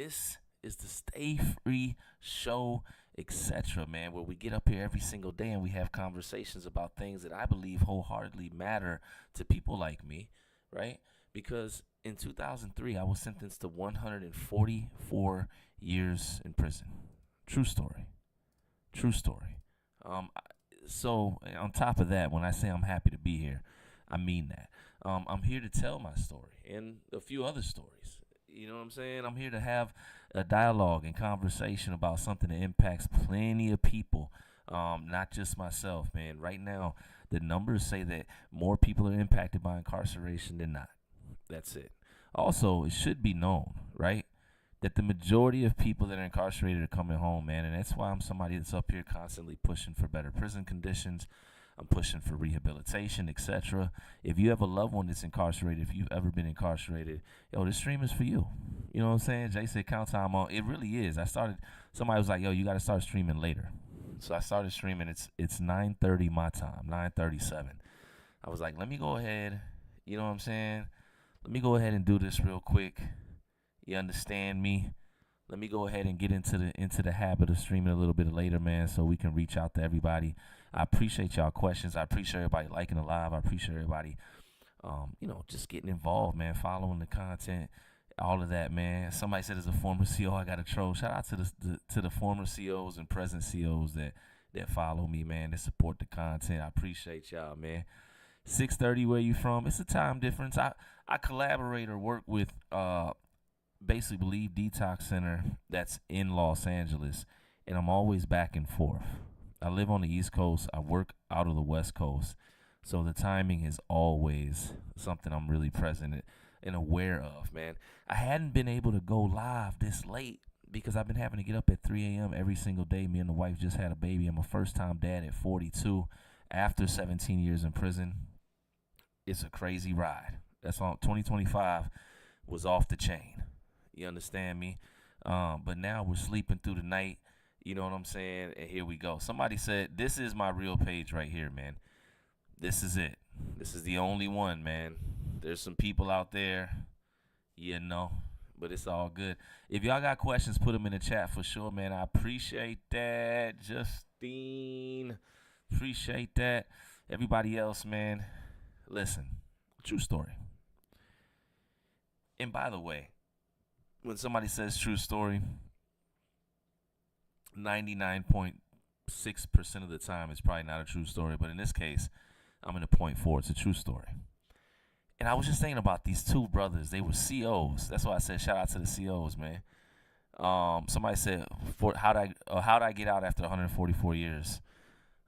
This is the Stay Free Show, etc., man, where we get up here every single day and we have conversations about things that I believe wholeheartedly matter to people like me, right? Because in 2003, I was sentenced to 144 years in prison. True story. True story. Um, I- so, on top of that, when I say I'm happy to be here, I mean that. I'm here to tell my story and a few other stories. You know what I'm saying? I'm here to have a dialogue and conversation about something that impacts plenty of people, not just myself, man. Right now, the numbers say that more people are impacted by incarceration than not. That's it. Also, it should be known, right, that the majority of people that are incarcerated are coming home, man. And that's why I'm somebody that's up here constantly pushing for better prison conditions. I'm pushing for rehabilitation, etc. If you have a loved one that's incarcerated, if you've ever been incarcerated, yo, this stream is for you. You know what I'm saying? Jay said count time on. It really is. Somebody was like, yo, you got to start streaming later. So I started streaming. It's 9:30 my time, 9:37. I was like, let me go ahead. You know what I'm saying? Let me go ahead and do this real quick. You understand me? Let me go ahead and get into the habit of streaming a little bit later, man, so we can reach out to everybody. I appreciate y'all questions. I appreciate everybody liking the live. I appreciate everybody, just getting involved, man, following the content, all of that, man. Somebody said as a former CO, I got to troll. Shout out to the former COs and present COs that follow me, man, that support the content. I appreciate y'all, man. 6:30, where you from? It's a time difference. I collaborate or work with basically Believe Detox Center that's in Los Angeles, and I'm always back and forth. I live on the East Coast. I work out of the West Coast, so the timing is always something I'm really present and aware of, man. I hadn't been able to go live this late because I've been having to get up at 3 a.m. every single day. Me and the wife just had a baby. I'm a first-time dad at 42 after 17 years in prison. It's a crazy ride. That's all. 2025 was off the chain. You understand me? But now we're sleeping through the night. You know what I'm saying? And here we go. Somebody said, this is my real page right here, man. This is it. This is the only one, man. There's some people out there, but it's all good. If y'all got questions, put them in the chat for sure, man. I appreciate that. Justine, appreciate that. Everybody else, man, listen, true story. And by the way, when somebody says true story, 99.6% of the time it's probably not a true story. But in this case, I'm in a point four. It's a true story. And I was just thinking about these two brothers. They were COs. That's why I said shout out to the COs, man. Somebody said, how did I get out after 144 years?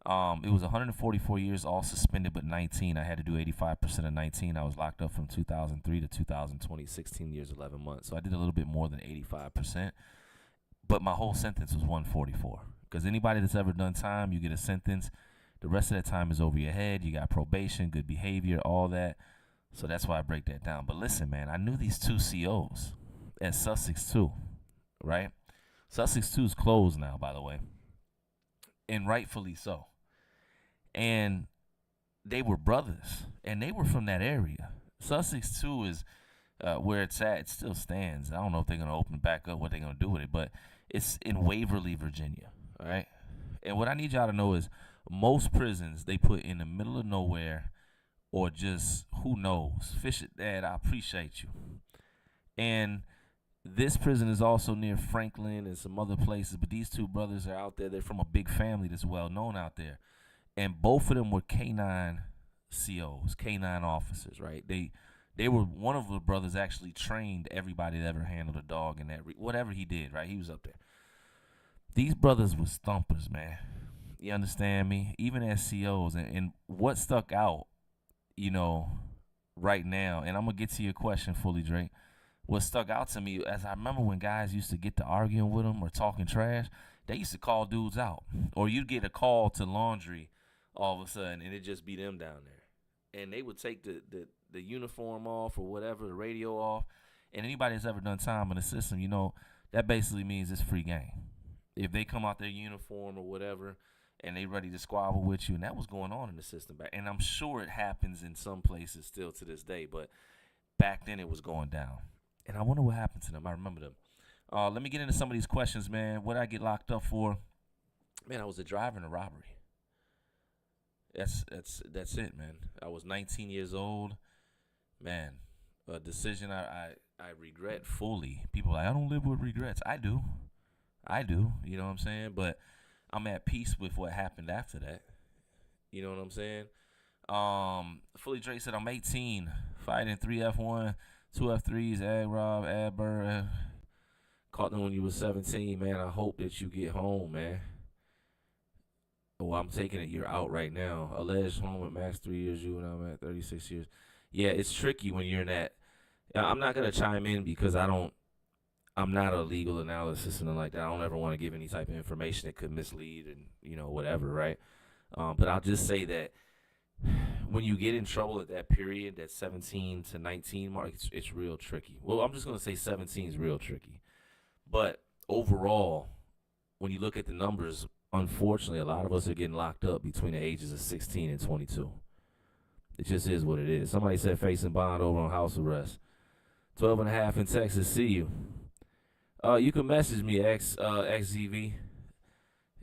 It was 144 years, all suspended, but 19. I had to do 85% of 19. I was locked up from 2003 to 2020, 16 years, 11 months. So I did a little bit more than 85%. But my whole sentence was 144. Because anybody that's ever done time, you get a sentence. The rest of that time is over your head. You got probation, good behavior, all that. So that's why I break that down. But listen, man, I knew these two COs at Sussex 2, right? Sussex 2 is closed now, by the way. And rightfully so. And they were brothers, and they were from that area. Sussex 2 is where it's at. It still stands. I don't know if they're going to open it back up, what they're going to do with it, but it's in Waverly, Virginia, all right? And what I need y'all to know is most prisons they put in the middle of nowhere or just, who knows, fish it, Dad, I appreciate you. And this prison is also near Franklin and some other places, but these two brothers are out there. They're from a big family that's well known out there. And both of them were K9 COs, K9 officers, right? They were, one of the brothers actually trained everybody that ever handled a dog and whatever he did, right? He was up there. These brothers was thumpers, man. You understand me? Even as COs. And what stuck out, right now, and I'm going to get to your question fully, Drake. What stuck out to me, as I remember when guys used to get to arguing with them or talking trash, they used to call dudes out. Or you'd get a call to laundry all of a sudden, and it'd just be them down there. And they would take the uniform off or whatever, the radio off. And anybody that's ever done time in the system, that basically means it's free game. If they come out their uniform or whatever, and they ready to squabble with you, and that was going on in the system back. And I'm sure it happens in some places still to this day, but back then it was going down. And I wonder what happened to them. I remember them. Let me get into some of these questions, man. What I get locked up for? Man, I was a driver in a robbery. That's it, man. I was 19 years old. Man, a decision I regret fully. People are like, I don't live with regrets. I do. I do. You know what I'm saying? But I'm at peace with what happened after that. You know what I'm saying? Fully Drake said I'm 18, fighting 3F1, 2F3s, Ag Rob, Ad Burr. Caught them when you was 17, man. I hope that you get home, man. Well, I'm taking it you're out right now. Alleged home at max 3 years, you and I'm at 36 years. Yeah, it's tricky when you're in that. I'm not gonna chime in because I'm not a legal analysis and like that. I don't ever want to give any type of information that could mislead and whatever, right? But I'll just say that when you get in trouble at that period, that 17 to 19 mark, it's real tricky. Well, I'm just gonna say 17 is real tricky. But overall, when you look at the numbers, unfortunately, a lot of us are getting locked up between the ages of 16 and 22. It just is what it is. Somebody said facing bond over on house arrest. 12 and a half in Texas. See you. You can message me, XZV.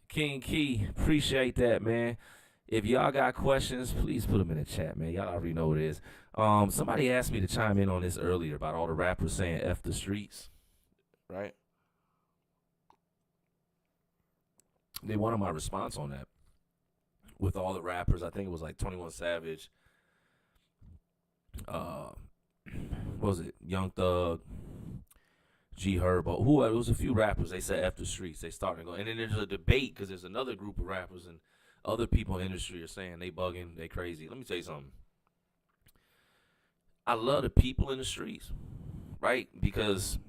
King Key, appreciate that, man. If y'all got questions, please put them in the chat, man. Y'all already know what it is. Somebody asked me to chime in on this earlier about all the rappers saying F the streets, right? They wanted my response on that. With all the rappers, I think it was like 21 Savage, what was it, Young Thug, G Herbo, who it was a few rappers. They said F the streets. They started to go, and then there's a debate because there's another group of rappers and other people in the industry are saying they bugging, they crazy. Let me tell you something. I love the people in the streets, right? Because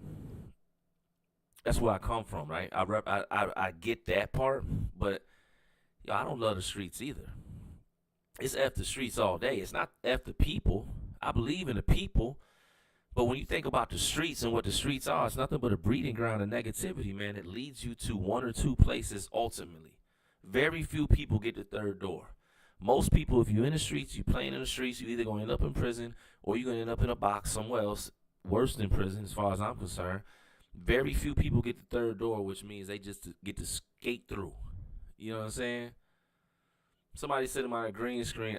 that's where I come from, right? I get that part, but I don't love the streets either. It's F the streets all day. It's not F the people. I believe in the people. But when you think about the streets and what the streets are, it's nothing but a breeding ground of negativity, man. It leads you to one or two places ultimately. Very few people get the third door. Most people, if you're in the streets, you're playing in the streets, you're either going to end up in prison or you're going to end up in a box somewhere else, worse than prison as far as I'm concerned. Very few people get the third door, which means they just get to skate through. You know what I'm saying? Somebody said about a green screen.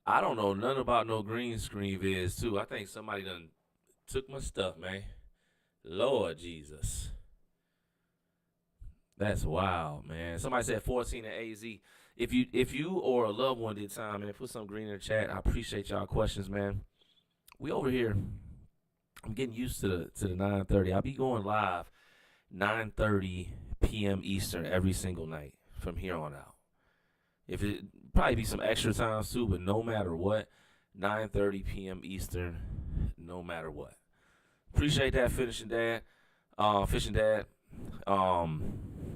I don't know nothing about no green screen vids, too. I think somebody done took my stuff, man. Lord Jesus. That's wild, man. Somebody said 14 at AZ. If you or a loved one did time, man, put some green in the chat. I appreciate y'all questions, man. We over here. I'm getting used to the 9:30. I'll be going live 9:30 p.m. Eastern every single night from here on out. If it probably be some extra times too, but no matter what, 9:30 p.m. Eastern, no matter what. Appreciate that, Fishing Dad.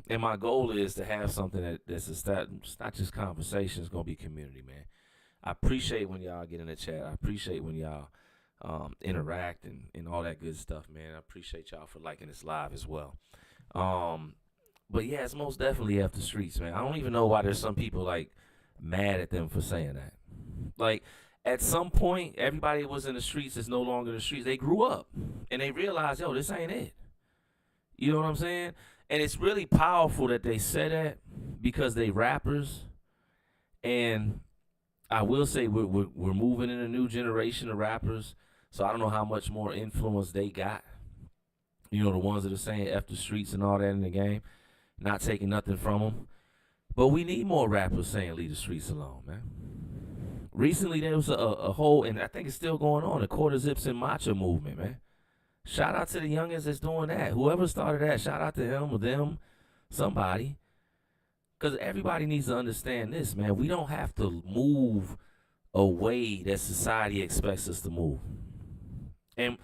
And my goal is to have something that's it's not just conversation, it's gonna be community, man. I appreciate when y'all get in the chat. I appreciate when y'all interact and all that good stuff, man. I appreciate y'all for liking this live as well. But yeah, it's most definitely F the streets, man. I don't even know why there's some people like mad at them for saying that. Like at some point, everybody was in the streets is no longer in the streets. They grew up and they realized, yo, this ain't it. You know what I'm saying? And it's really powerful that they said that because they rappers. And I will say we're moving in a new generation of rappers. So I don't know how much more influence they got. You know, the ones that are saying F the streets and all that in the game. Not taking nothing from them. But we need more rappers saying leave the streets alone, man. Recently, there was a whole, and I think it's still going on, the Quarter Zips and Matcha movement, man. Shout out to the youngins that's doing that. Whoever started that, shout out to him or them, somebody. Because everybody needs to understand this, man. We don't have to move a way that society expects us to move. And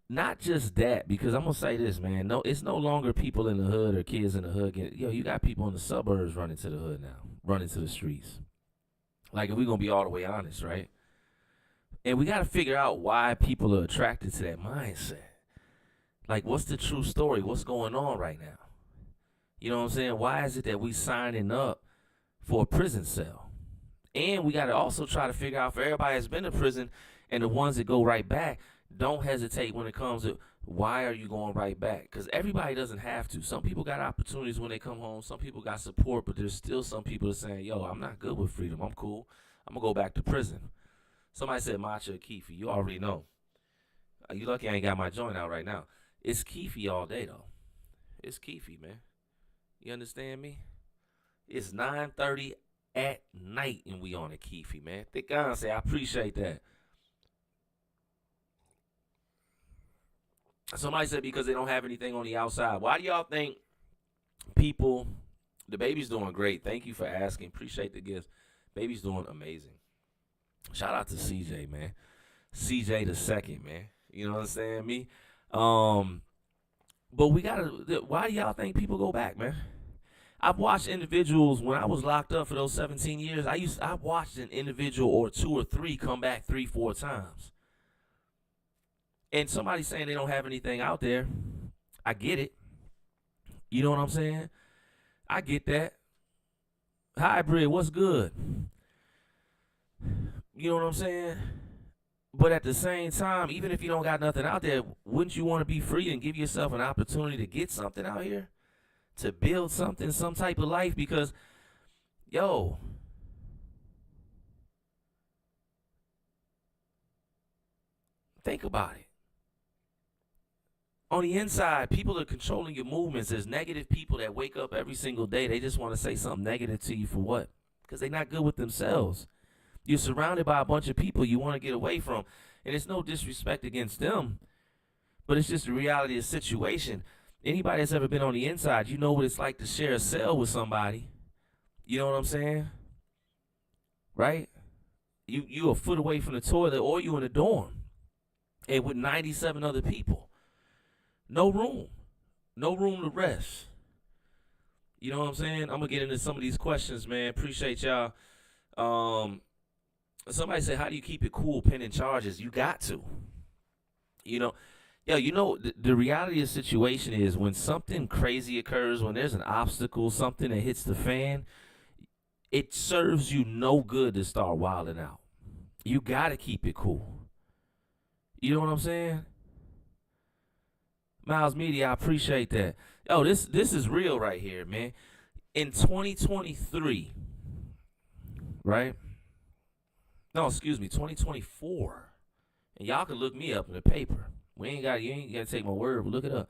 not just that, because I'm going to say this, man. No, it's no longer people in the hood or kids in the hood. You got people in the suburbs running to the hood now, running to the streets. Like, if we're going to be all the way honest, right? And we got to figure out why people are attracted to that mindset. Like, what's the true story? What's going on right now? You know what I'm saying? Why is it that we signing up for a prison cell? And we got to also try to figure out for everybody that's been in prison and the ones that go right back, don't hesitate when it comes to Why are you going right back? Because everybody doesn't have to. Some people got opportunities when they come home. Some people got support, but there's still some people that saying, yo, I'm not good with freedom. I'm cool. I'm going to go back to prison. Somebody said Matcha Keefe. You already know. You lucky I ain't got my joint out right now. It's Keefe all day, though. It's Keefe, man. You understand me? It's 9:30 at night and we on a Keefe, man. Thick guy say, I appreciate that. Somebody said because they don't have anything on the outside. Why do y'all think people, the baby's doing great. Thank you for asking. Appreciate the gifts. Baby's doing amazing. Shout out to CJ, man. CJ the second, man. You know what I'm saying? Me. But we gotta, why do y'all think people go back, man? I've watched individuals when I was locked up for those 17 years. I watched an individual or two or three come back 3-4 times. And somebody saying they don't have anything out there, I get it. You know what I'm saying? I get that. Hybrid, what's good? You know what I'm saying? But at the same time, even if you don't got nothing out there, wouldn't you want to be free and give yourself an opportunity to get something out here? To build something, some type of life? Because, yo, think about it. On the inside, people are controlling your movements. There's negative people that wake up every single day. They just want to say something negative to you for what? Because they're not good with themselves. You're surrounded by a bunch of people you want to get away from. And it's no disrespect against them, but it's just the reality of the situation. Anybody that's ever been on the inside, you know what it's like to share a cell with somebody. You know what I'm saying? Right? You a foot away from the toilet or you in a dorm. And with 97 other people. No room. No room to rest. You know what I'm saying? I'm going to get into some of these questions, man. Appreciate y'all. Somebody said, how do you keep it cool pending charges? You got to. You know, the reality of the situation is when something crazy occurs, when there's an obstacle, something that hits the fan, it serves you no good to start wilding out. You got to keep it cool. You know what I'm saying? Miles Media, I appreciate that. Yo, this is real right here, man. In 2023, right? No, excuse me, 2024. And y'all can look me up in the paper. You ain't gotta take my word, but look it up.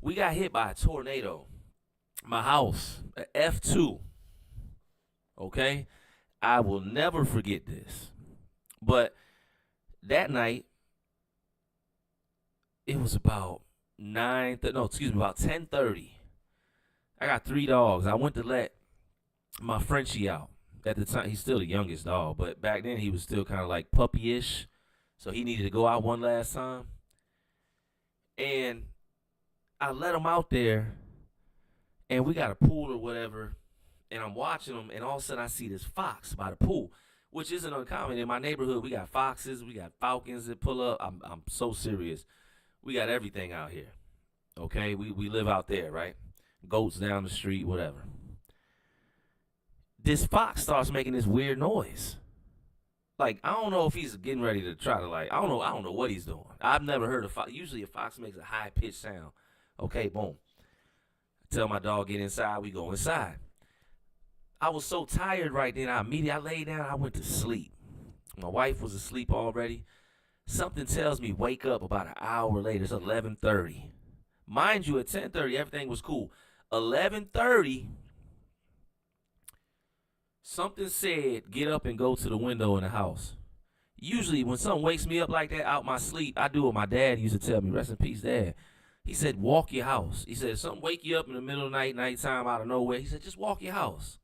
We got hit by a tornado. My house, a F2. Okay? I will never forget this. But that night, it was about about 10:30. I got 3 dogs. I went to let my Frenchie out. At the time, he's still the youngest dog, but back then he was still kind of like puppy-ish. So he needed to go out one last time. And I let him out there, and we got a pool or whatever, and I'm watching him, and all of a sudden I see this fox by the pool, which isn't uncommon. In my neighborhood, we got foxes, we got falcons that pull up. I'm so serious. We got everything out here, okay? We live out there, right? Goats down the street, whatever. This fox starts making this weird noise. Like, I don't know if he's getting ready to try to, like, I don't know what he's doing. I've never heard a fox. Usually a fox makes a high-pitched sound. Okay, boom. Tell my dog, get inside. We go inside. I was so tired right then. I laid down. I went to sleep. My wife was asleep already. Something tells me wake up about an hour later. It's 11:30. Mind you, at 10:30, everything was cool. 11:30, something said, get up and go to the window in the house. Usually, when something wakes me up like that out my sleep, I do what my dad used to tell me. Rest in peace, Dad. He said, walk your house. He said, if something wake you up in the middle of the night, nighttime, out of nowhere, he said, just walk your house.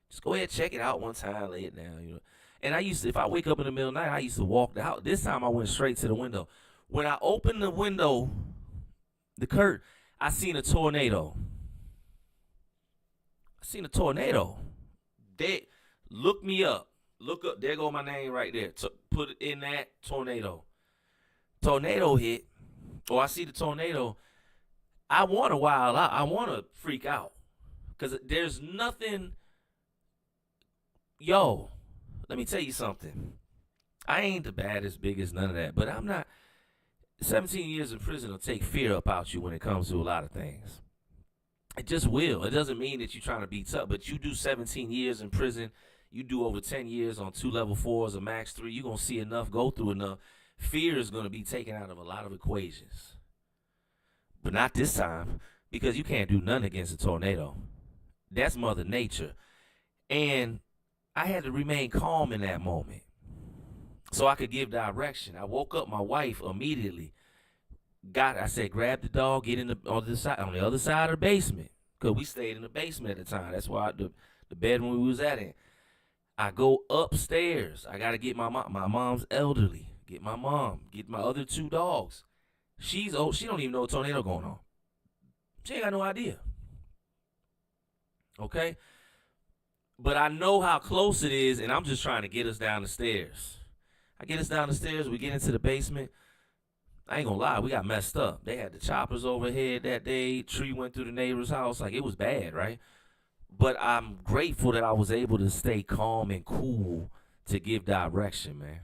Just go ahead, check it out one time, lay it down, you know. And I used to, if I wake up in the middle of the night, I used to walk the house. This time I went straight to the window. When I opened the window, the curtain, I seen a tornado. They look me up. Look up. There go my name right there. Put it in that tornado. Tornado hit. Or I see the tornado. I want to wild out. I want to freak out. Because there's nothing. Yo, let me tell you something. I ain't the baddest, biggest, none of that. But I'm not. 17 years in prison will take fear up out you when it comes to a lot of things. It just will. It doesn't mean that you're trying to be tough, but you do 17 years in prison, you do over 10 years on 2 level 4s, a max 3, you're going to see enough, go through enough. Fear is going to be taken out of a lot of equations. But not this time, because you can't do nothing against a tornado. That's Mother Nature. And I had to remain calm in that moment so I could give direction. I woke up my wife immediately. I said, grab the dog, get on the other side of the basement. Because we stayed in the basement at the time. That's why the bedroom we was at in. I go upstairs. I got to get my mom. My mom's elderly. Get my mom. Get my other 2 dogs. She's old. She don't even know a tornado going on. She ain't got no idea. Okay? But I know how close it is, and I'm just trying to get us down the stairs. I get us down the stairs. We get into the basement. I ain't gonna lie, we got messed up. They had the choppers overhead that day. Tree went through the neighbor's house. Like, it was bad, right? But I'm grateful that I was able to stay calm and cool to give direction, man.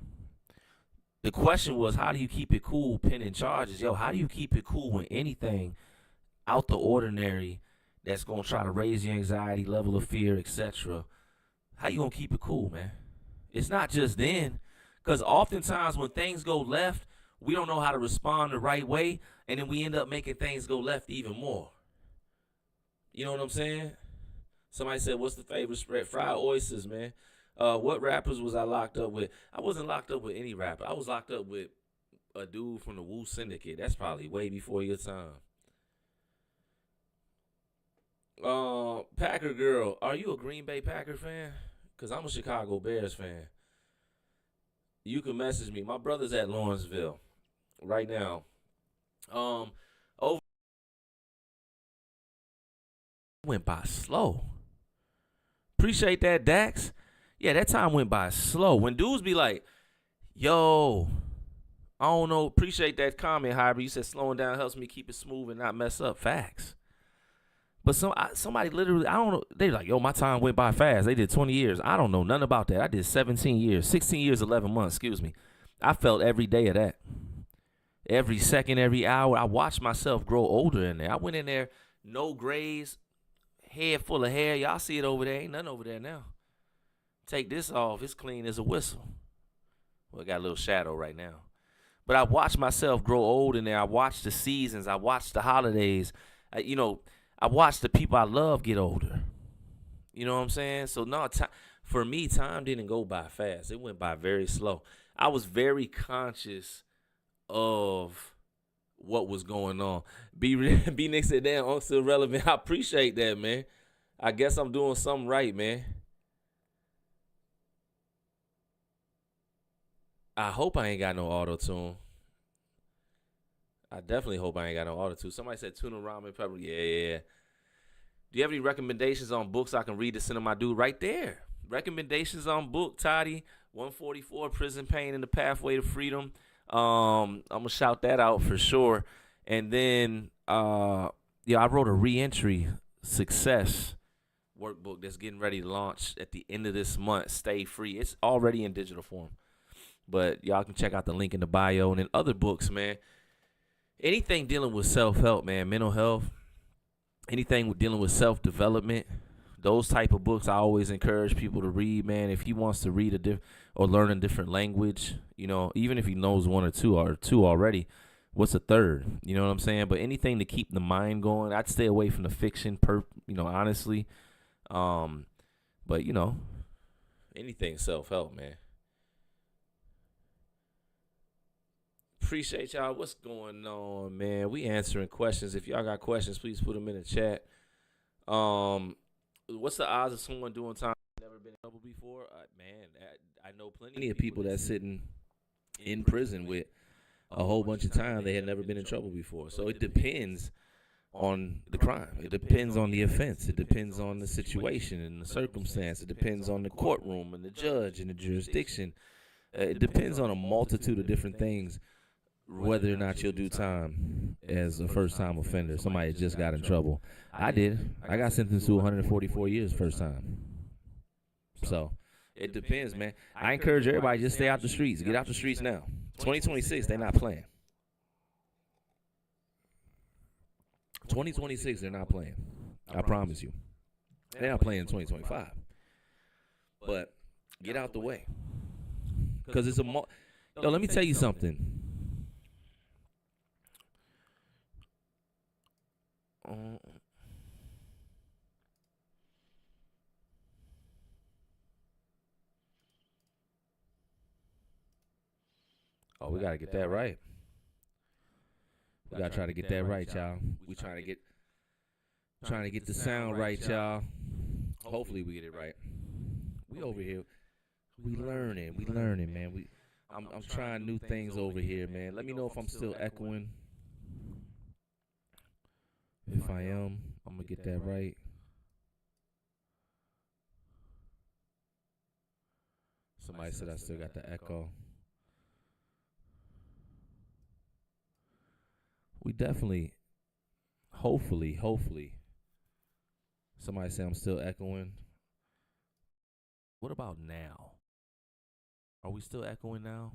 The question was, how do you keep it cool pinning charges? Yo, how do you keep it cool when anything out the ordinary that's gonna try to raise your anxiety, level of fear, etc.? How you gonna keep it cool, man? It's not just then. Because oftentimes when things go left, we don't know how to respond the right way, and then we end up making things go left even more. You know what I'm saying? Somebody said, what's the favorite spread? Fried oysters, man. What rappers was I locked up with? I wasn't locked up with any rapper. I was locked up with a dude from the Wu Syndicate. That's probably way before your time. Packer girl, are you a Green Bay Packer fan? Because I'm a Chicago Bears fan. You can message me. My brother's at Lawrenceville right now. Over went by slow. Appreciate that, Dax. Yeah, that time went by slow. When dudes be like, yo, I don't know, appreciate that comment, Hybrid. You said slowing down helps me keep it smooth and not mess up. Facts. But somebody literally, I don't know, they like, yo, my time went by fast. They did 20 years. I don't know nothing about that. I did 17 years, 16 years, 11 months, excuse me. I felt every day of that. Every second, every hour. I watched myself grow older in there. I went in there, no grays, head full of hair. Y'all see it over there. Ain't nothing over there now. Take this off. It's clean as a whistle. Well, it got a little shadow right now. But I watched myself grow old in there. I watched the seasons. I watched the holidays. I watched the people I love get older. You know what I'm saying? So, no, for me, time didn't go by fast. It went by very slow. I was very conscious of what was going on. B Nick said, damn, I'm still relevant. I appreciate that, man. I guess I'm doing something right, man. I hope I ain't got no auto-tune. I definitely hope I ain't got no auto-tune. Somebody said tuna ramen pepper. Yeah. Do you have any recommendations on books I can read to send to my dude? Right there. Recommendations on book, Toddy. 144, Prison Pain and the Pathway to Freedom. I'm going to shout that out for sure. And then, I wrote a reentry success workbook that's getting ready to launch at the end of this month. Stay Free. It's already in digital form. But y'all can check out the link in the bio. And then other books, man. Anything dealing with self-help, man, mental health, anything with dealing with self-development, those type of books I always encourage people to read, man. If he wants to read or learn a different language, even if he knows one or two already, what's a third? You know what I'm saying? But anything to keep the mind going, I'd stay away from the fiction, honestly. But, anything self-help, man. Appreciate y'all. What's going on, man? We answering questions. If y'all got questions, please put them in the chat. What's the odds of someone doing time never been in trouble before? Man, I know plenty of people that's sitting in prison with a whole bunch of time they had never been in trouble before. So it depends on the crime. It depends on the offense. It depends on the situation and the circumstance. It depends on the courtroom and the judge and the jurisdiction. It depends on a multitude of different things. Whether or not you'll do time as a first-time offender. Somebody just got in trouble. I did. I got sentenced to 144 years first time. So, it depends, man. I encourage everybody just stay out the streets. Get out the streets now. 2026, they're not playing. 2026, they're not playing. I promise you. They're not playing in 2025. But get out the way. Because it's a yo, let me tell you something. Oh, we gotta get that right. We gotta try to get that right, y'all. We trying to get the sound right, y'all. Hopefully we get it right. We over here. We learning, man. I'm trying new things over here, man. Let me know if I'm still echoing. If I am, I'm gonna get that right. Somebody said I still got the echo. We definitely, hopefully. Somebody said I'm still echoing. What about now? Are we still echoing now?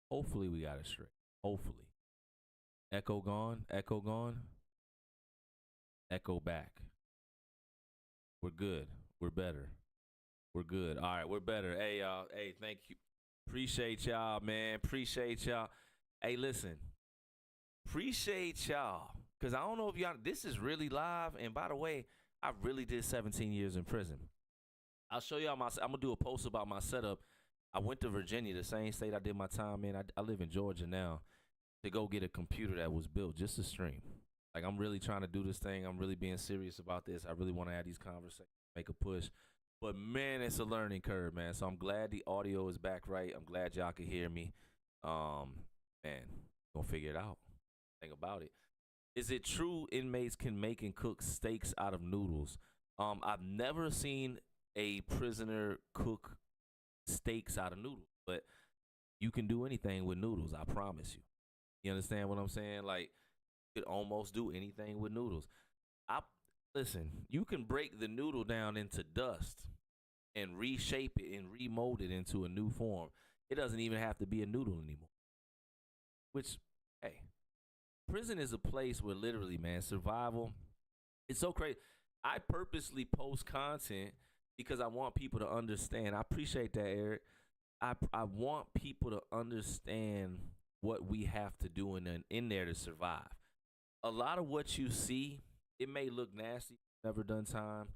Hopefully we got it straight. Hopefully. Echo gone. Echo back. We're good. We're better. We're good. All right, we're better. Hey, y'all. Hey, thank you. Appreciate y'all, man. Appreciate y'all. Hey, listen. Appreciate y'all. Because I don't know if y'all, this is really live. And by the way, I really did 17 years in prison. I'll show y'all I'm going to do a post about my setup. I went to Virginia, the same state I did my time in. I live in Georgia now, to go get a computer that was built just to stream. Like, I'm really trying to do this thing. I'm really being serious about this. I really want to have these conversations, make a push. But, man, it's a learning curve, man. So I'm glad the audio is back right. I'm glad y'all can hear me. Man, gonna figure it out. Think about it. Is it true inmates can make and cook steaks out of noodles? I've never seen a prisoner cook steaks out of noodles, but you can do anything with noodles, I promise you. You understand what I'm saying? Like, you could almost do anything with noodles. Listen, you can break the noodle down into dust and reshape it and remold it into a new form. It doesn't even have to be a noodle anymore. Which, hey, prison is a place where literally, man, survival, it's so crazy. I purposely post content because I want people to understand. I appreciate that, Eric. I want people to understand what we have to do in there to survive. A lot of what you see, it may look nasty, never done time,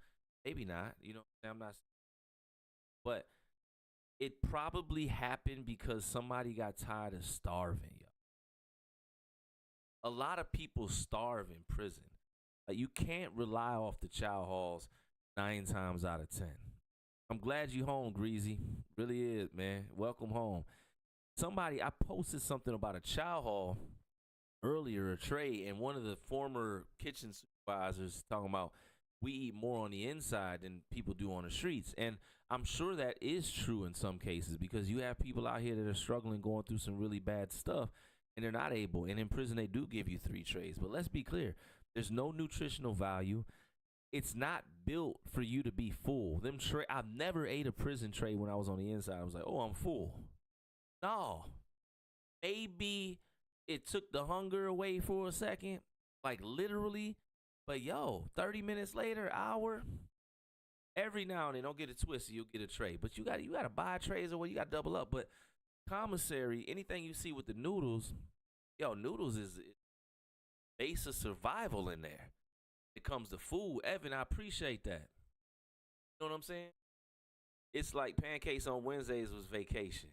maybe not. You know, I'm not. But it probably happened because somebody got tired of starving, yo. A lot of people starve in prison. Like, you can't rely off the chow halls 9 times out of 10. I'm glad you home, Greasy. Really is, man. Welcome home. I posted something about a chow hall earlier, a tray, and one of the former kitchen supervisors talking about we eat more on the inside than people do on the streets. And I'm sure that is true in some cases because you have people out here that are struggling, going through some really bad stuff, and they're not able. And in prison, they do give you 3 trays. But let's be clear. There's no nutritional value. It's not built for you to be full. I've never ate a prison tray when I was on the inside. I was like, oh, I'm full. No. Maybe it took the hunger away for a second, like literally. But yo, 30 minutes later, hour, every now and then, don't get it twisted, you'll get a tray. But you gotta buy trays or you gotta double up. But commissary, anything you see with the noodles, noodles is base of survival in there. It comes to food. Evan, I appreciate that. You know what I'm saying? It's like pancakes on Wednesdays was vacation.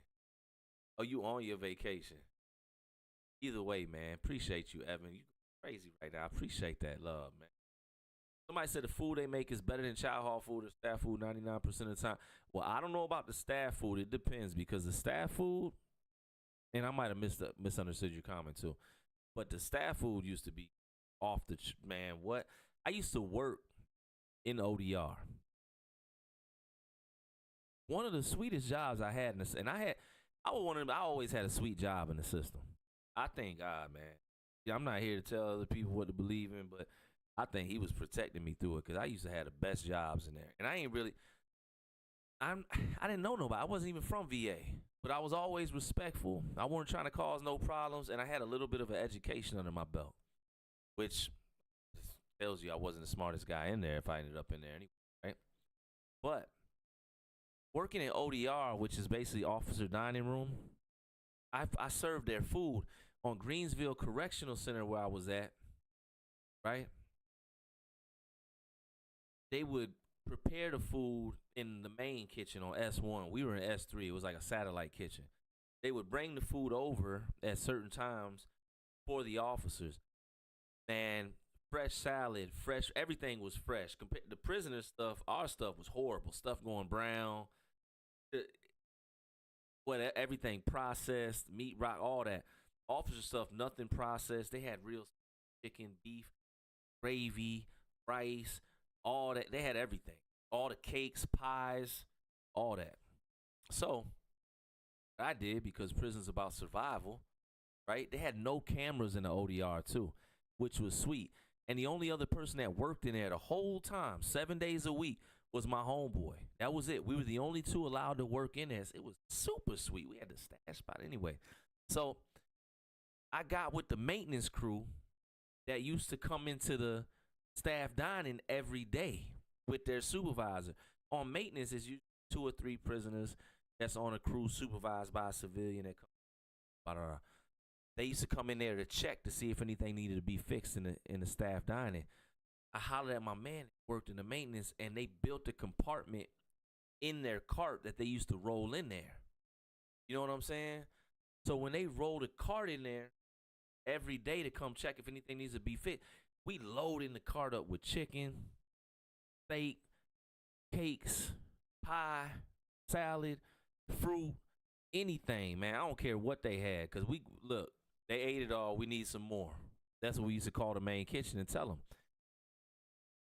Oh, you on your vacation. Either way, man, appreciate you, Evan. You crazy right now. I appreciate that love, man. Somebody said the food they make is better than chow hall food or staff food 99% of the time. Well, I don't know about the staff food. It depends because the staff food, and I might have misunderstood your comment too, but the staff food used to be off the man. What? I used to work in ODR. One of the sweetest jobs I had I always had a sweet job in the system. I thank God, man. Yeah, I'm not here to tell other people what to believe in, but I think he was protecting me through it because I used to have the best jobs in there. And I didn't know nobody. I wasn't even from VA, but I was always respectful. I wasn't trying to cause no problems, and I had a little bit of an education under my belt, which Tells you I wasn't the smartest guy in there if I ended up in there anyway, right? But working at ODR, which is basically officer dining room, I served their food on Greensville Correctional Center where I was at, right? They would prepare the food in the main kitchen on S1. We were in S3. It was like a satellite kitchen. They would bring the food over at certain times for the officers. And fresh salad, fresh everything was fresh. Compared to the prisoner stuff, our stuff was horrible. Stuff going brown. What everything processed, meat rock, all that. Officer stuff, nothing processed. They had real chicken, beef, gravy, rice, all that. They had everything. All the cakes, pies, all that. So I did, because prison's about survival, right? They had no cameras in the ODR too, which was sweet. And the only other person that worked in there the whole time, 7 days a week, was my homeboy. That was it. We were the only two allowed to work in there. It was super sweet. We had the stash spot anyway. So I got with the maintenance crew that used to come into the staff dining every day with their supervisor. On maintenance is usually 2 or 3 prisoners that's on a crew supervised by a civilian that comes. They used to come in there to check to see if anything needed to be fixed in the staff dining. I hollered at my man who worked in the maintenance, and they built a compartment in their cart that they used to roll in there. You know what I'm saying? So when they rolled a cart in there every day to come check if anything needs to be fixed, we load in the cart up with chicken, steak, cakes, pie, salad, fruit, anything, man. I don't care what they had, because they ate it all. We need some more. That's what we used to call the main kitchen and tell them.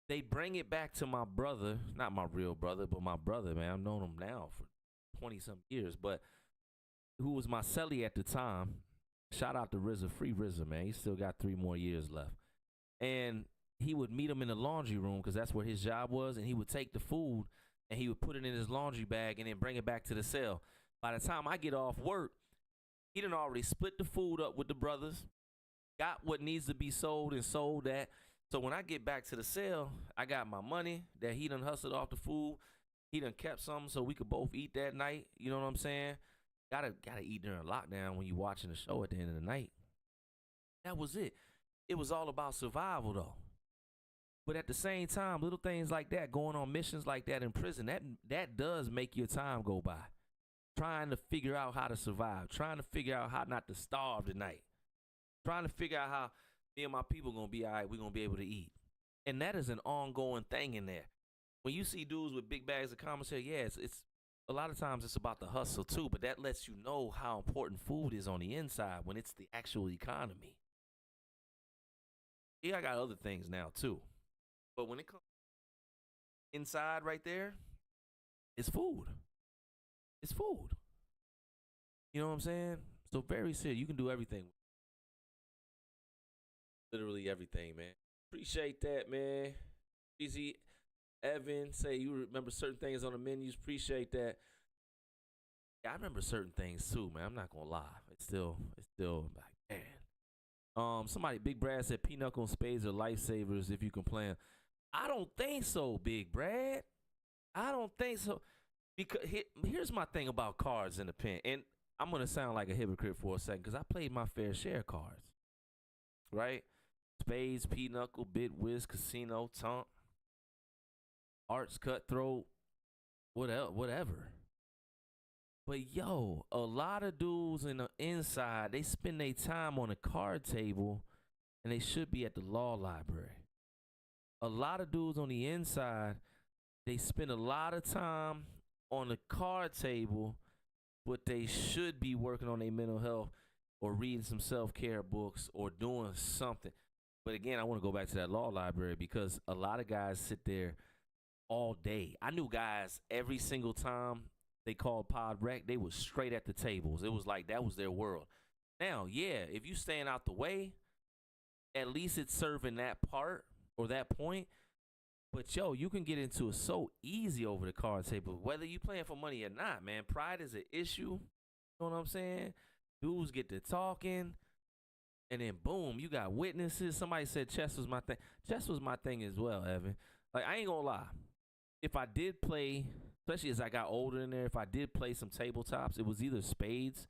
They bring it back to my brother, not my real brother, but my brother, man. I've known him now for 20-some years, but who was my cellie at the time. Shout out to RZA, free RZA, man. He still got 3 more years left. And he would meet him in the laundry room, because that's where his job was, and he would take the food and he would put it in his laundry bag and then bring it back to the cell. By the time I get off work, he done already split the food up with the brothers, got what needs to be sold and sold that. So when I get back to the cell, I got my money that he done hustled off the food. He done kept something so we could both eat that night. You know what I'm saying? Gotta eat during lockdown when you watching the show at the end of the night. That was it. It was all about survival though. But at the same time, little things like that, going on missions like that in prison, that does make your time go by. Trying to figure out how to survive. Trying to figure out how not to starve tonight. Trying to figure out how me and my people gonna be all right. We're gonna be able to eat. And that is an ongoing thing in there. When you see dudes with big bags of commissary, yeah, it's a lot of times it's about the hustle too, but that lets you know how important food is on the inside when it's the actual economy. Yeah, I got other things now too. But when it comes inside right there, it's food. It's food. You know what I'm saying? So very serious. You can do everything. Literally everything, man. Appreciate that, man. Easy Evan say you remember certain things on the menus. Appreciate that. Yeah, I remember certain things too, man. I'm not gonna lie. It's still like, man. Somebody, Big Brad said pinochle and spades are lifesavers if you can play them. I don't think so, Big Brad. I don't think so. Because here's my thing about cards in the pen, and I'm gonna sound like a hypocrite for a second because I played my fair share of cards, right? Spades, pinochle, bid, whiz, casino, taunt, arts, cutthroat, whatever. But yo, a lot of dudes in the inside, they spend their time on a card table, and they should be at the law library. A lot of dudes on the inside, they spend a lot of time on the card table, but they should be working on their mental health or reading some self-care books or doing something. But again, I want to go back to that law library because a lot of guys sit there all day. I knew guys every single time they called Pod Rec, they was straight at the tables. It was like that was their world. Now, yeah, if you staying out the way, at least it's serving that part or that point. But yo, you can get into it so easy over the card table, whether you playing for money or not, man. Pride is an issue. You know what I'm saying? Dudes get to talking. And then boom, you got witnesses. Somebody said chess was my thing. Chess was my thing as well, Evan. Like I ain't gonna lie. If I did play, especially as I got older in there, if I did play some tabletops, it was either spades,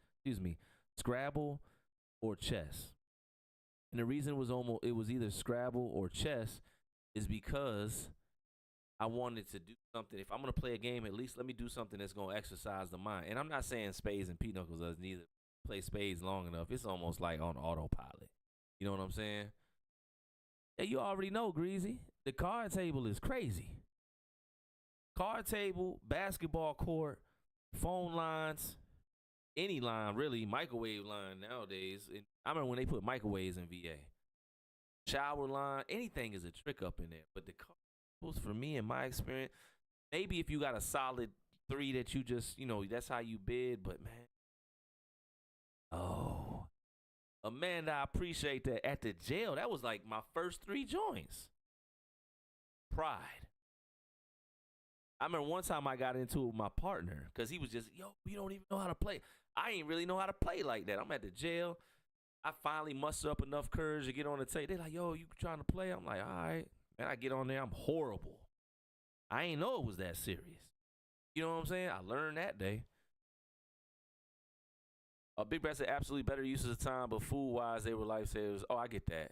Scrabble, or chess. And the reason it was either Scrabble or chess is because I wanted to do something. If I'm gonna play a game, at least let me do something that's gonna exercise the mind. And I'm not saying spades and pinocchles does neither. Play spades long enough, it's almost like on autopilot. You know what I'm saying? Yeah, you already know, Greasy. The card table is crazy. Card table, basketball court, phone lines, any line really, microwave line nowadays. And I remember when they put microwaves in VA. Shower line, anything is a trick up in there. But the card tables, for me, in my experience, maybe if you got a solid three that you just, that's how you bid. But man, oh, Amanda, I appreciate that. At the jail, that was like my first three joints. Pride. I remember one time I got into it with my partner because he was just, yo, you don't even know how to play. I ain't really know how to play like that. I'm at the jail. I finally muster up enough courage to get on the table. They're like, yo, you trying to play? I'm like, all right. And I get on there. I'm horrible. I ain't know it was that serious. You know what I'm saying? I learned that day. Big Brad said absolutely better uses of time, but food-wise, they were lifesavers. Oh, I get that.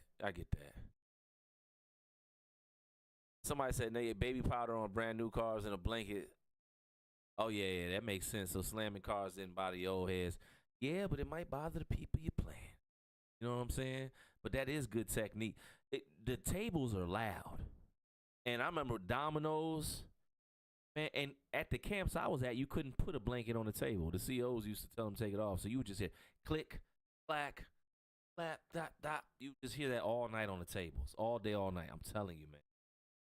Somebody said they baby powder on brand new cars and a blanket. Oh, yeah, that makes sense. So slamming cars didn't bother the old heads. Yeah, but it might bother the people you're playing. You know what I'm saying? But that is good technique. The tables are loud. And I remember dominoes. Man, and at the camps I was at, you couldn't put a blanket on the table. The COs used to tell them to take it off. So you would just hear click, clack, clap, dot, dot. You just hear that all night on the tables. All day, all night. I'm telling you, man.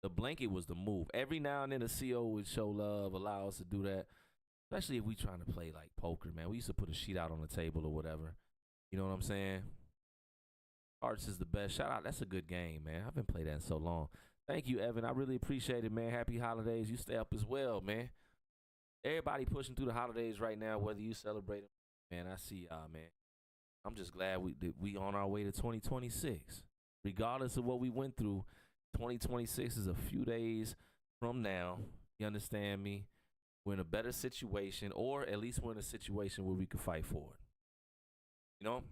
The blanket was the move. Every now and then a CO would show love, allow us to do that. Especially if we trying to play like poker, man. We used to put a sheet out on the table or whatever. You know what I'm saying? Arts is the best. Shout out. That's a good game, man. I've been playing that in so long. Thank you, Evan. I really appreciate it, man. Happy holidays. You stay up as well, man. Everybody pushing through the holidays right now, whether you celebrate them. Man, I see y'all, man. I'm just glad we on our way to 2026. Regardless of what we went through, 2026 is a few days from now. You understand me? We're in a better situation, or at least we're in a situation where we can fight for it. You know?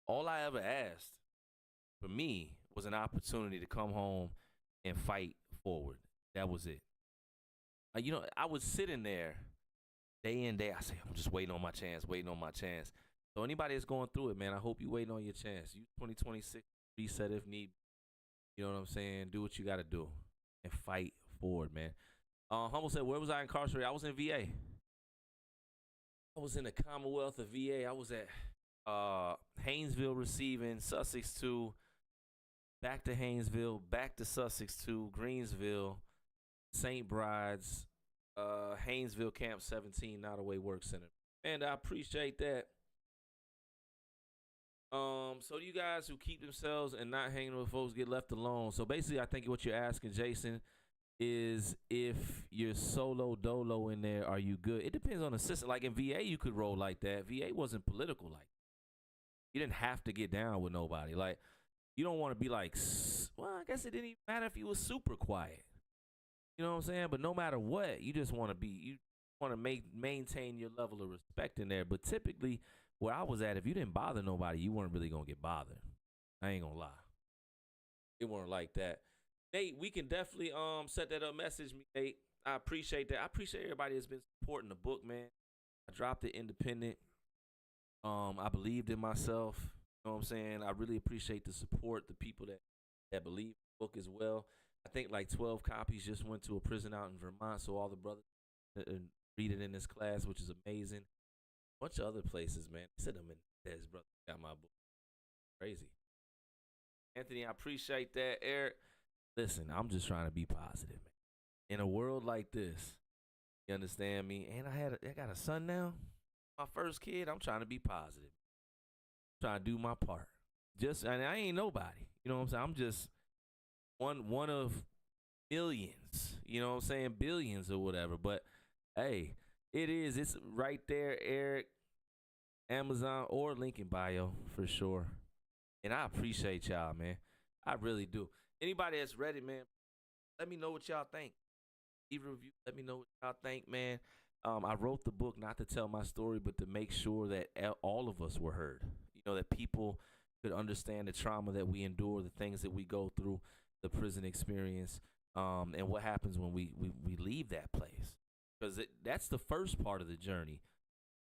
All I ever asked for me was an opportunity to come home and fight forward. That was it. I was sitting there day in, day. I say, I'm just waiting on my chance. So anybody that's going through it, man, I hope you waiting on your chance. You 2026, reset if need. You know what I'm saying? Do what you got to do and fight forward, man. Humble said, where was I incarcerated? I was in VA. I was in the Commonwealth of VA. I was at Haynesville receiving, Sussex 2, back to Haynesville, back to Sussex 2, Greensville, St. Bride's, Haynesville Camp 17, Nottoway Work Center. And I appreciate that. So you guys who keep themselves and not hanging with folks get left alone. So basically, I think what you're asking, Jason, is if you're solo dolo in there, are you good? It depends on the system. Like in VA, you could roll like that. VA wasn't political like that. You didn't have to get down with nobody. Like, you don't want to be like, well, I guess it didn't even matter if you was super quiet. You know what I'm saying? But no matter what, you just want to maintain your level of respect in there. But typically, where I was at, if you didn't bother nobody, you weren't really going to get bothered. I ain't going to lie. It weren't like that. Nate, we can definitely set that up. Message me, Nate. I appreciate that. I appreciate everybody that's been supporting the book, man. I dropped it independent. I believed in myself. You know what I'm saying? I really appreciate the support, the people that believe in the book as well. I think like 12 copies just went to a prison out in Vermont, so all the brothers read it in this class, which is amazing. A bunch of other places, man. They said Menendez brother got my book. Crazy. Anthony, I appreciate that. Eric, listen, I'm just trying to be positive, man. In a world like this, you understand me? And I got a son now. My first kid, I'm trying to be positive. I'm trying to do my part. And I ain't nobody. You know what I'm saying? I'm just one of millions. You know what I'm saying? Billions or whatever. But hey, it's right there, Eric. Amazon or link in bio for sure. And I appreciate y'all, man. I really do. Anybody that's ready, man, let me know what y'all think. Leave a review. Let me know what y'all think, man. I wrote the book not to tell my story, but to make sure that all of us were heard. You know, that people could understand the trauma that we endure, the things that we go through, the prison experience, and what happens when we leave that place. Because that's the first part of the journey,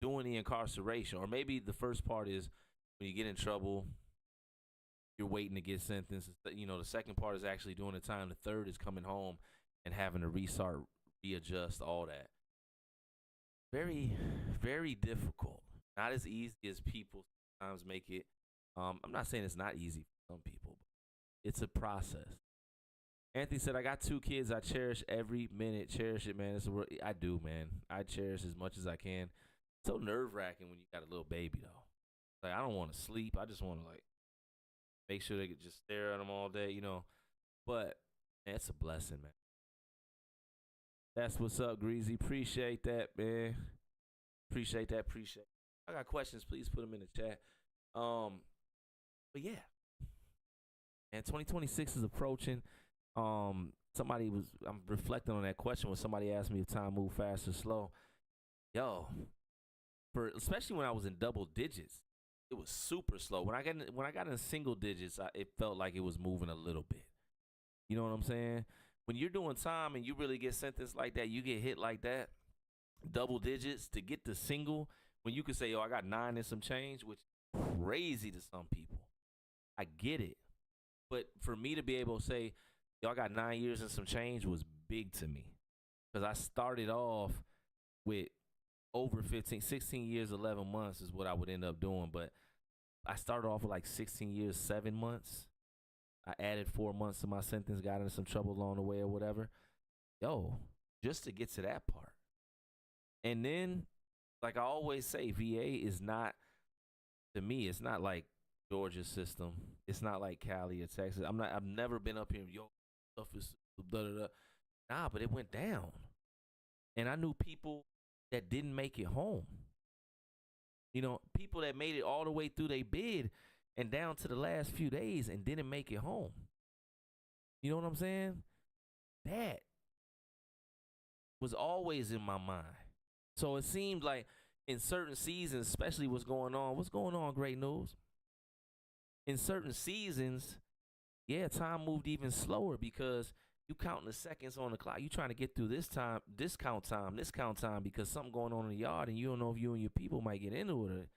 doing the incarceration. Or maybe the first part is when you get in trouble, you're waiting to get sentenced. You know, the second part is actually doing the time. The third is coming home and having to restart, readjust, all that. Very, very difficult. Not as easy as people sometimes make it. I'm not saying it's not easy for some people, but it's a process. Anthony said, "I got 2 kids. I cherish every minute. Cherish it, man. I do, man. I cherish as much as I can. So nerve wracking when you got a little baby though. Like I don't want to sleep. I just want to like make sure they could just stare at them all day, you know. But man, it's a blessing, man. That's what's up, Greasy. Appreciate that, man. Appreciate that. Appreciate. I got questions. Please put them in the chat. Um, but yeah, and 2026 is approaching. Somebody was. I'm reflecting on that question when somebody asked me if time moved fast or slow. Yo, for especially when I was in double digits, it was super slow. When I got in single digits, it felt like it was moving a little bit. You know what I'm saying? When you're doing time and you really get sentenced like that, you get hit like that, double digits to get the single. When you could say, "Yo, I got 9 and some change," which is crazy to some people. I get it, but for me to be able to say, "Yo, I got 9 years and some change," was big to me because I started off with over 15, 16 years, 11 months is what I would end up doing. But I started off with like 16 years, 7 months. I added 4 months to my sentence, got into some trouble along the way or whatever. Yo, just to get to that part. And then, like I always say, VA is not, to me, it's not like Georgia system. It's not like Cali or Texas. I've never been up here, yo, stuff is da da da. Nah, but it went down. And I knew people that didn't make it home. You know, people that made it all the way through their bid and down to the last few days and didn't make it home. You know what I'm saying? That was always in my mind. So it seemed like in certain seasons, especially what's going on, Great News? In certain seasons, yeah, time moved even slower because you counting the seconds on the clock. You trying to get through this count time, because something going on in the yard and you don't know if you and your people might get into it.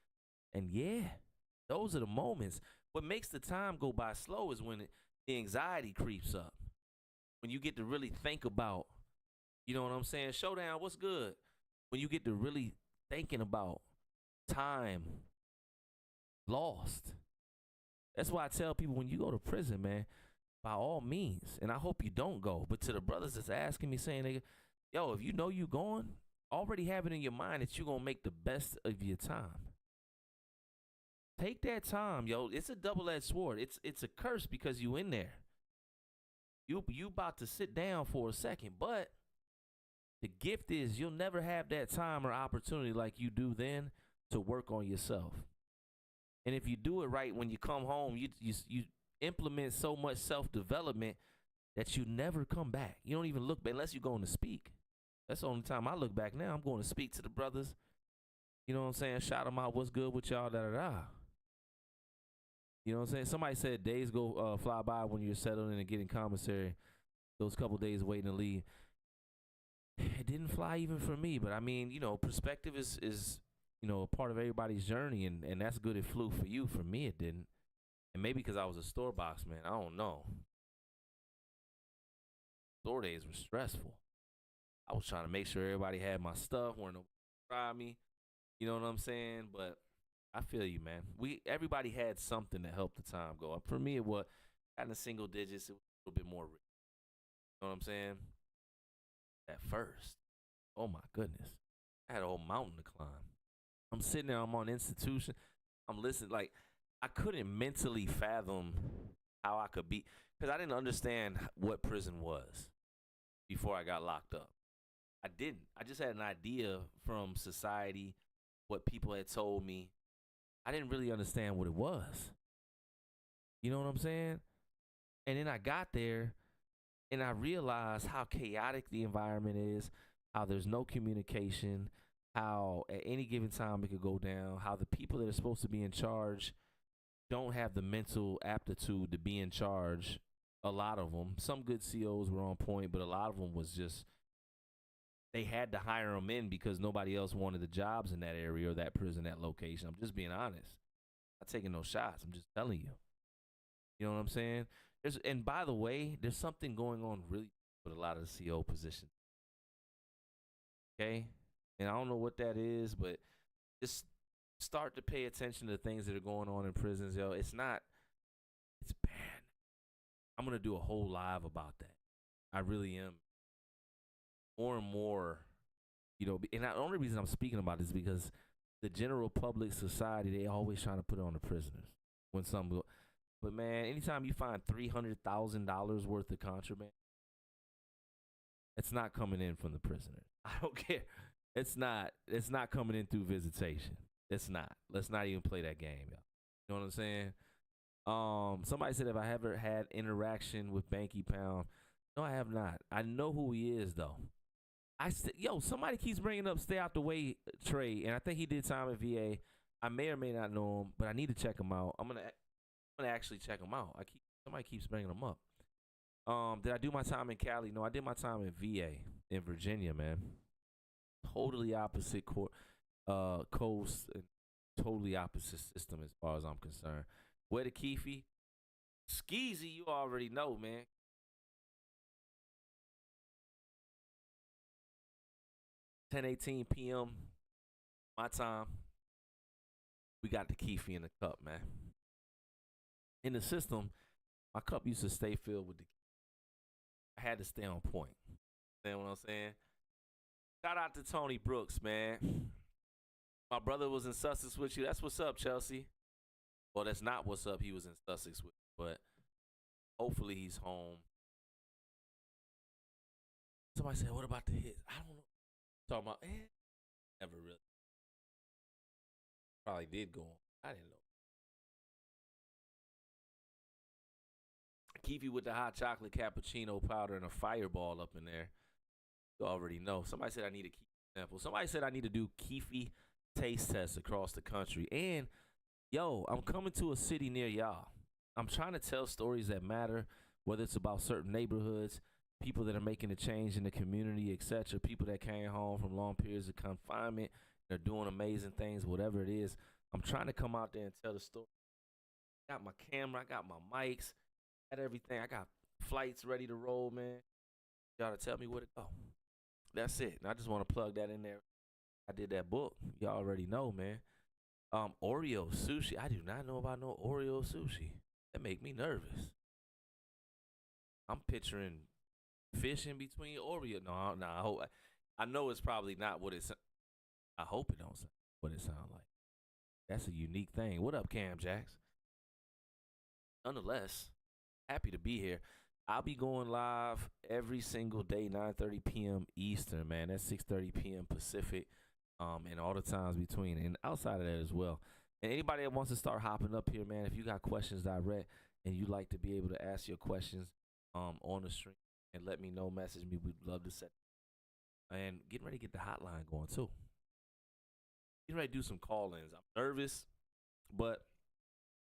And yeah, those are the moments. What makes the time go by slow is when the anxiety creeps up. When you get to really think about, you know what I'm saying? Showdown, what's good? When you get to really thinking about time lost. That's why I tell people when you go to prison, man, by all means, and I hope you don't go, but to the brothers that's asking me, saying, yo, if you know you going, already have it in your mind that you're going to make the best of your time. Take that time, yo. It's a double-edged sword. It's a curse because you in there. You about to sit down for a second, but the gift is you'll never have that time or opportunity like you do then to work on yourself. And if you do it right when you come home, you implement so much self-development that you never come back. You don't even look back unless you're going to speak. That's the only time I look back now. I'm going to speak to the brothers. You know what I'm saying? Shout them out. What's good with y'all? Da da da. You know what I'm saying? Somebody said days go fly by when you're settling in and getting commissary. Those couple days waiting to leave. It didn't fly even for me, but I mean, you know, perspective is you know, a part of everybody's journey, and that's good. It flew for you. For me, it didn't. And maybe because I was a store box man, I don't know. Store days were stressful. I was trying to make sure everybody had my stuff, weren't nobody rob me. You know what I'm saying? But I feel you, man. Everybody had something to help the time go up. For me, it was got in the single digits. It was a little bit more. You know what I'm saying? At first, oh my goodness, I had a whole mountain to climb. I'm sitting there. I'm on institution. I'm listening. Like I couldn't mentally fathom how I could be because I didn't understand what prison was before I got locked up. I didn't. I just had an idea from society, what people had told me. I didn't really understand what it was. You know what I'm saying? And then I got there and I realized how chaotic the environment is, how there's no communication, how at any given time it could go down, how the people that are supposed to be in charge don't have the mental aptitude to be in charge. A lot of them, some good COs were on point, but a lot of them was just they had to hire them in because nobody else wanted the jobs in that area or that prison, that location. I'm just being honest. I'm not taking no shots. I'm just telling you. You know what I'm saying? And by the way, there's something going on really with a lot of the CO positions. Okay, and I don't know what that is, but just start to pay attention to the things that are going on in prisons, yo. It's not. It's bad. I'm gonna do a whole live about that. I really am. More and more, and the only reason I'm speaking about this is because the general public society they always trying to put it on the prisoners when some. But man, anytime you find $300,000 worth of contraband, it's not coming in from the prisoner. I don't care. It's not. It's not coming in through visitation. It's not. Let's not even play that game, y'all. You know what I'm saying? Somebody said if I ever had interaction with Banky Pound. No, I have not. I know who he is though. Somebody keeps bringing up Stay Out the Way Trey, and I think he did time at VA. I may or may not know him, but I need to check him out. I'm gonna actually check him out. Somebody keeps bringing him up. Did I do my time in Cali? No, I did my time in VA in Virginia, man. Totally opposite coast and totally opposite system as far as I'm concerned. Where the Keefe? Skeezy, you already know, man. 10:18 p.m. my time. We got the Keefe in the cup, man. In the system, my cup used to stay filled with the. I had to stay on point. You know what I'm saying? Shout out to Tony Brooks, man. My brother was in Sussex with you. That's what's up, Chelsea. Well, that's not what's up. He was in Sussex with you, but hopefully he's home. Somebody said, what about the hits? I don't know. Talking about, never really. Probably did go on. I didn't know. Keefy with the hot chocolate cappuccino powder and a fireball up in there. You already know. Somebody said I need a Keefy sample. Somebody said I need to do Keefy taste tests across the country. And, I'm coming to a city near y'all. I'm trying to tell stories that matter, whether it's about certain neighborhoods, people that are making a change in the community, etc. People that came home from long periods of confinement, they're doing amazing things, whatever it is. I'm trying to come out there and tell the story. I got my camera, I got my mics, got everything. I got flights ready to roll, man. Y'all to tell me where to go. That's it. And I just want to plug that in there. I did that book. Y'all already know, man. Oreo sushi. I do not know about no Oreo sushi. That make me nervous. I'm picturing fish in between Oreo. No. I know it's probably not what it's. I hope it don't sound what it sound like. That's a unique thing. What up, Cam Jacks? Nonetheless, happy to be here. I'll be going live every single day, 9:30 p.m. Eastern, man. That's 6:30 p.m. Pacific, and all the times between, and outside of that as well. And anybody that wants to start hopping up here, man, if you got questions direct and you like to be able to ask your questions on the stream and let me know, message me. We'd love to set. And getting ready to get the hotline going too. Getting ready to do some call-ins. I'm nervous, but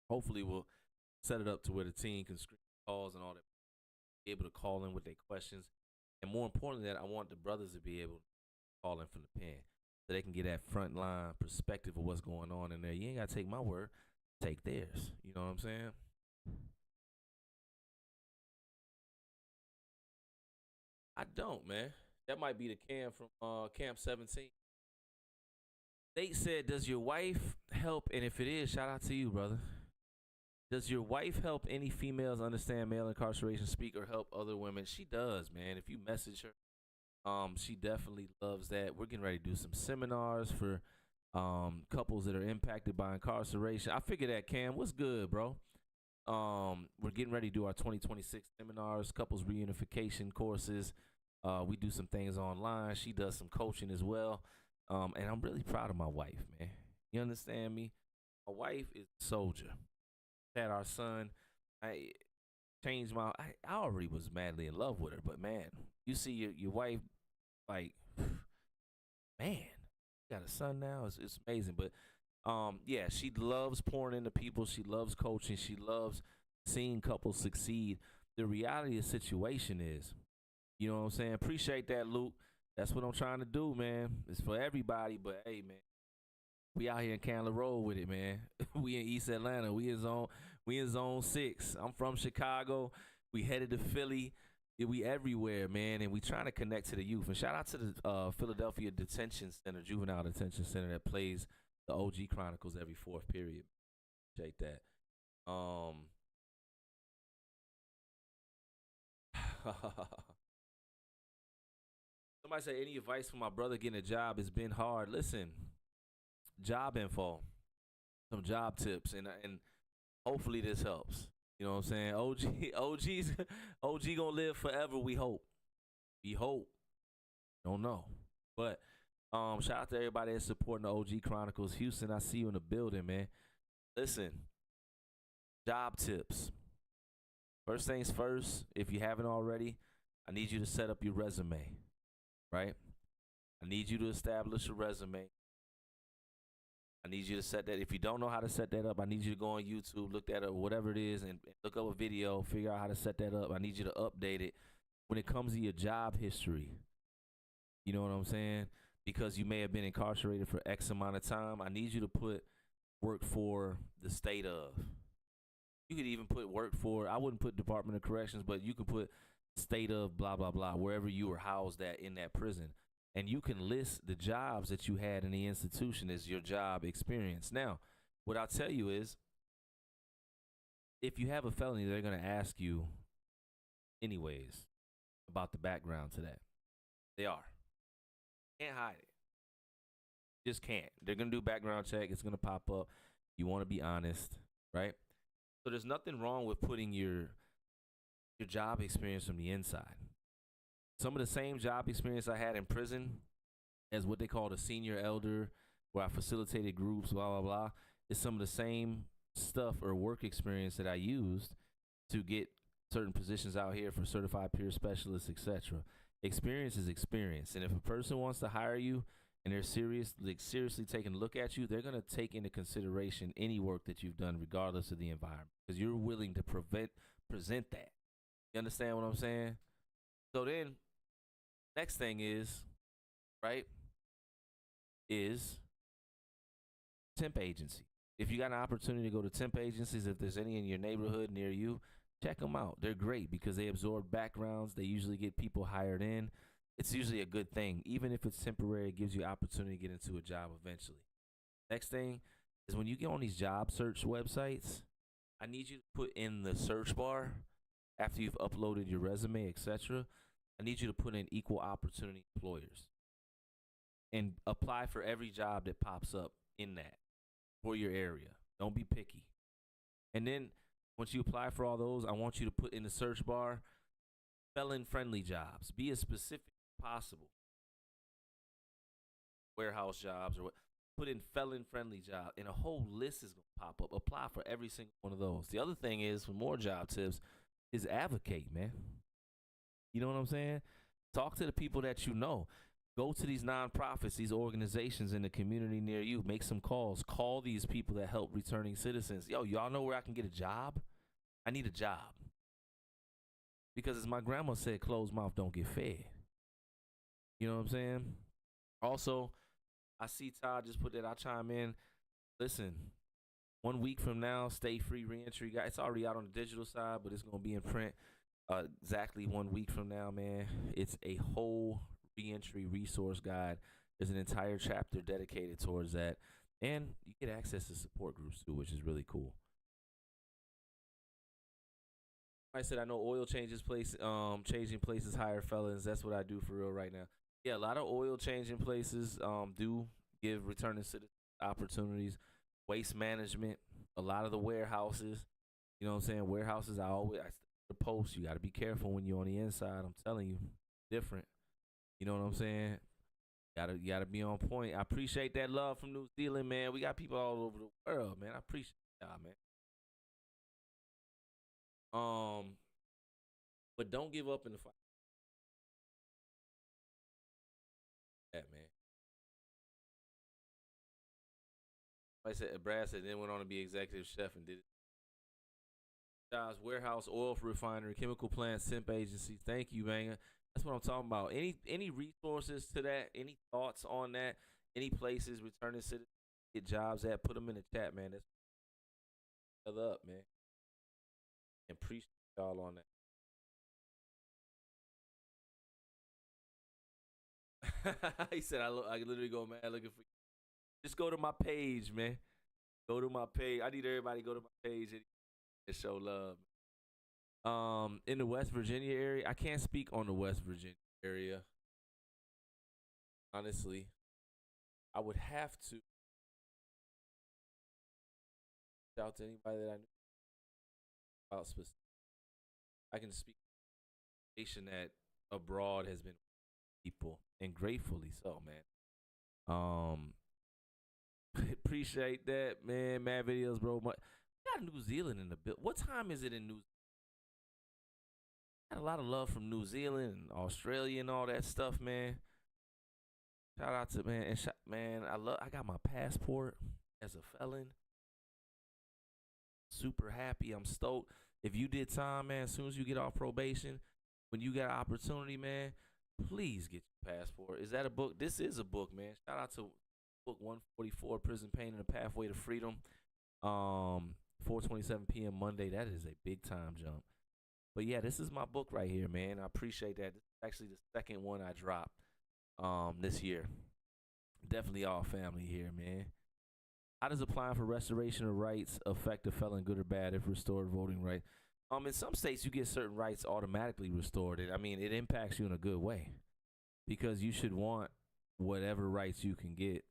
hopefully we'll set it up to where the team can screen calls and all that, be able to call in with their questions. And more importantly, that I want the brothers to be able to call in from the pen so they can get that front line perspective of what's going on in there. You ain't got to take my word, take theirs. You know what I'm saying? I don't, man. That might be the Cam from Camp 17. Nate said, does your wife help? And if it is, shout out to you, brother. Does your wife help any females understand male incarceration, speak, or help other women? She does, man. If you message her, she definitely loves that. We're getting ready to do some seminars for couples that are impacted by incarceration. I figured that, Cam. What's good, bro? We're getting ready to do our 2026 seminars, couples reunification courses. We do some things online. She does some coaching as well. And I'm really proud of my wife, man. You understand me? My wife is a soldier. Had our son I changed my. I already was madly in love with her, but man, you see your wife like, man, got a son now. It's amazing, but yeah, she loves pouring into people. She loves coaching. She loves seeing couples succeed. The reality of the situation is, you know what I'm saying? Appreciate that, Luke. That's what I'm trying to do, man. It's for everybody, but hey, man, we out here in Candler Road with it, man. We in East Atlanta. We in zone 6. I'm from Chicago. We headed to Philly. Yeah, we everywhere, man, and we trying to connect to the youth. And shout out to the Philadelphia Detention Center, Juvenile Detention Center, that plays the OG Chronicles every fourth period. Appreciate that. Somebody say any advice for my brother getting a job has been hard. Listen, job info, some job tips, and hopefully this helps. You know what I'm saying? OG gonna live forever. We hope. We hope. Don't know, but shout out to everybody that's supporting the OG Chronicles. Houston, I see you in the building, man. Listen, job tips. First things first, if you haven't already, I need you to set up your resume, right? I need you to establish a resume. I need you to set that. If you don't know how to set that up, I need you to go on YouTube, look that up, whatever it is, and look up a video, figure out how to set that up. I need you to update it when it comes to your job history. You know what I'm saying? Because you may have been incarcerated for X amount of time. I need you to put work for the state of. You could even put work for, I wouldn't put Department of Corrections, but you could put state of blah, blah, blah, wherever you were housed at in that prison. And you can list the jobs that you had in the institution as your job experience. Now, what I'll tell you is, if you have a felony, they're going to ask you anyways about the background to that. They are. Can't hide it. Just can't. They're going to do background check. It's going to pop up. You want to be honest, right? So there's nothing wrong with putting your job experience from the inside. Some of the same job experience I had in prison as what they call the senior elder, where I facilitated groups, blah, blah, blah, is some of the same stuff or work experience that I used to get certain positions out here for certified peer specialists, etc. Experience is experience. And if a person wants to hire you and they're seriously taking a look at you, they're going to take into consideration any work that you've done, regardless of the environment, because you're willing to present that. You understand what I'm saying? So then, next thing is, right, is temp agency. If you got an opportunity to go to temp agencies, if there's any in your neighborhood near you, check them out. They're great because they absorb backgrounds. They usually get people hired in. It's usually a good thing. Even if it's temporary, it gives you opportunity to get into a job eventually. Next thing is, when you get on these job search websites, I need you to put in the search bar, after you've uploaded your resume, etc., I need you to put in equal opportunity employers and apply for every job that pops up in that for your area. Don't be picky. And then once you apply for all those, I want you to put in the search bar felon-friendly jobs. Be as specific as possible. Warehouse jobs or what. Put in felon-friendly job, and a whole list is going to pop up. Apply for every single one of those. The other thing is, for more job tips, is advocate, man. You know what I'm saying? Talk to the people that you know. Go to these nonprofits, these organizations in the community near you. Make some calls. Call these people that help returning citizens. Yo, y'all know where I can get a job? I need a job. Because as my grandma said, closed mouth don't get fed. You know what I'm saying? Also, I see Todd just put that. I'll chime in. Listen, 1 week from now, Stay Free Reentry. It's already out on the digital side, but it's going to be in print exactly 1 week from now, man. It's a whole reentry resource guide. There's an entire chapter dedicated towards that. And you get access to support groups, too, which is really cool. I said I know oil changing places hire felons. That's what I do for real right now. Yeah, a lot of oil changing places do give returning citizens opportunities. Waste management, a lot of the warehouses, you know what I'm saying? Warehouses, I post. You got to be careful when you're on the inside. I'm telling you, different. You know what I'm saying? You gotta be on point. I appreciate that love from New Zealand, man. We got people all over the world, man. I appreciate y'all, man. Um, but don't give up in the fight. That man. Like I said, Brad said, then went on to be executive chef and did jobs, warehouse, oil refinery, chemical plants, temp agency. Thank you, man. That's what I'm talking about. Any resources to that? Any thoughts on that? Any places returning citizens get jobs at? Put them in the chat, man. That's up, man. And appreciate y'all on that. He said, I literally go mad looking for you. Just go to my page, man. Go to my page. I need everybody to go to my page and show love. In the West Virginia area, I can't speak on the West Virginia area. Honestly, I would have to reach out to anybody that I knew about specific. I can speak nation that abroad has been people and gratefully so, man. Appreciate that, man. Mad videos, bro. We got New Zealand in the bill. What time is it in New Zealand? Got a lot of love from New Zealand and Australia and all that stuff, man. Shout out to man and man. I got my passport as a felon. Super happy. I'm stoked. If you did time, man, as soon as you get off probation, when you got opportunity, man, please get your passport. Is that a book? This is a book, man. Shout out to book 144, Prison Pain and the Pathway to Freedom. 4:27 p.m. Monday. That is a big time jump. But yeah, this is my book right here, man. I appreciate that. This is actually the second one I dropped this year. Definitely all family here, man. How does applying for restoration of rights affect a felon, good or bad, if restored voting rights? In some states, you get certain rights automatically restored. I mean, it impacts you in a good way because you should want whatever rights you can get,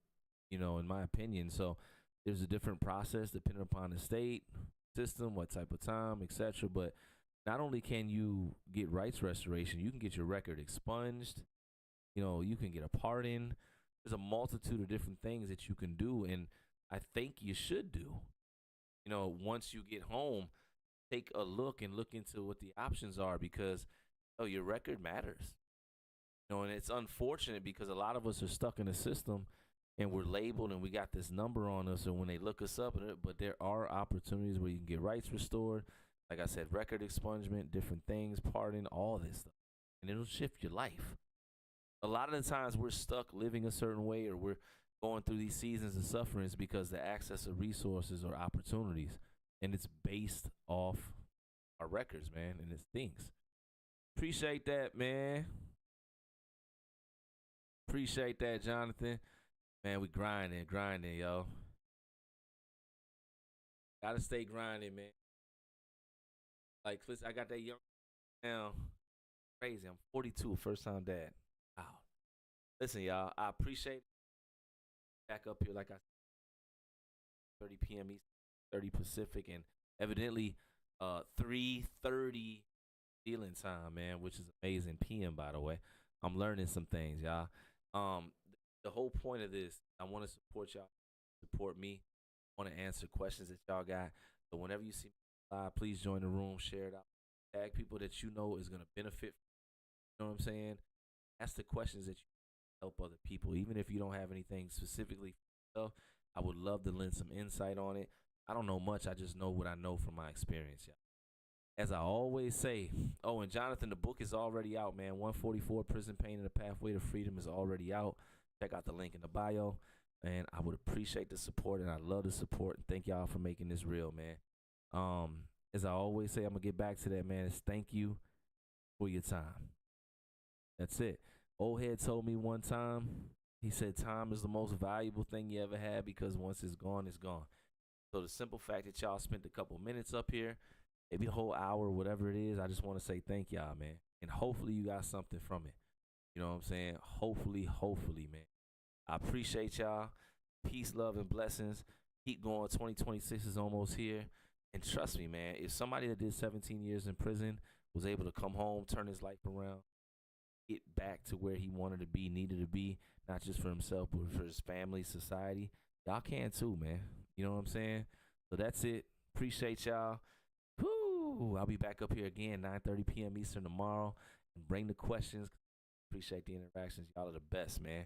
in my opinion. So there's a different process depending upon the state, system, what type of time, etc. But not only can you get rights restoration, you can get your record expunged. You can get a pardon. There's a multitude of different things that you can do, and I think you should do. Once you get home, take a look and look into what the options are because your record matters. And it's unfortunate because a lot of us are stuck in the system and we're labeled and we got this number on us, and when they look us up, but there are opportunities where you can get rights restored. Like I said, record expungement, different things, pardon, all this stuff. And it'll shift your life. A lot of the times we're stuck living a certain way, or we're going through these seasons of sufferings because the access of resources or opportunities, and it's based off our records, man, and it's things. Appreciate that, man. Appreciate that, Jonathan. Man, we grinding, yo. Gotta stay grinding, man. Like, listen, I got that young now. Crazy. I'm 42, first time dad. Wow. Listen, y'all, I appreciate back up here like I 30 p.m. East, 30 Pacific, and evidently 3:30 Zealand time, man, which is amazing. PM, by the way. I'm learning some things, y'all. The whole point of this, I want to support y'all, support me. I want to answer questions that y'all got. So whenever you see me live, please join the room, share it out, tag people that you know is gonna benefit. You know what I'm saying? Ask the questions that you help other people, even if you don't have anything specifically for yourself. I would love to lend some insight on it. I don't know much. I just know what I know from my experience, y'all. As I always say, oh, and Jonathan, the book is already out, man. 144 Prison Pain and the Pathway to Freedom is already out. Check out the link in the bio. And I would appreciate the support, and I love the support. And thank y'all for making this real, man. As I always say, I'm going to get back to that, man. It's thank you for your time. That's it. Old head told me one time, he said time is the most valuable thing you ever had because once it's gone, it's gone. So the simple fact that y'all spent a couple minutes up here, maybe a whole hour, whatever it is, I just want to say thank y'all, man. And hopefully you got something from it. You know what I'm saying? Hopefully, man. I appreciate y'all. Peace, love, and blessings. Keep going. 2026 is almost here. And trust me, man, if somebody that did 17 years in prison was able to come home, turn his life around, get back to where he wanted to be, needed to be, not just for himself, but for his family, society, y'all can too, man. You know what I'm saying? So that's it. Appreciate y'all. Woo! Ooh, I'll be back up here again 9:30 p.m. Eastern tomorrow, and bring the questions. Appreciate the interactions. Y'all are the best, man.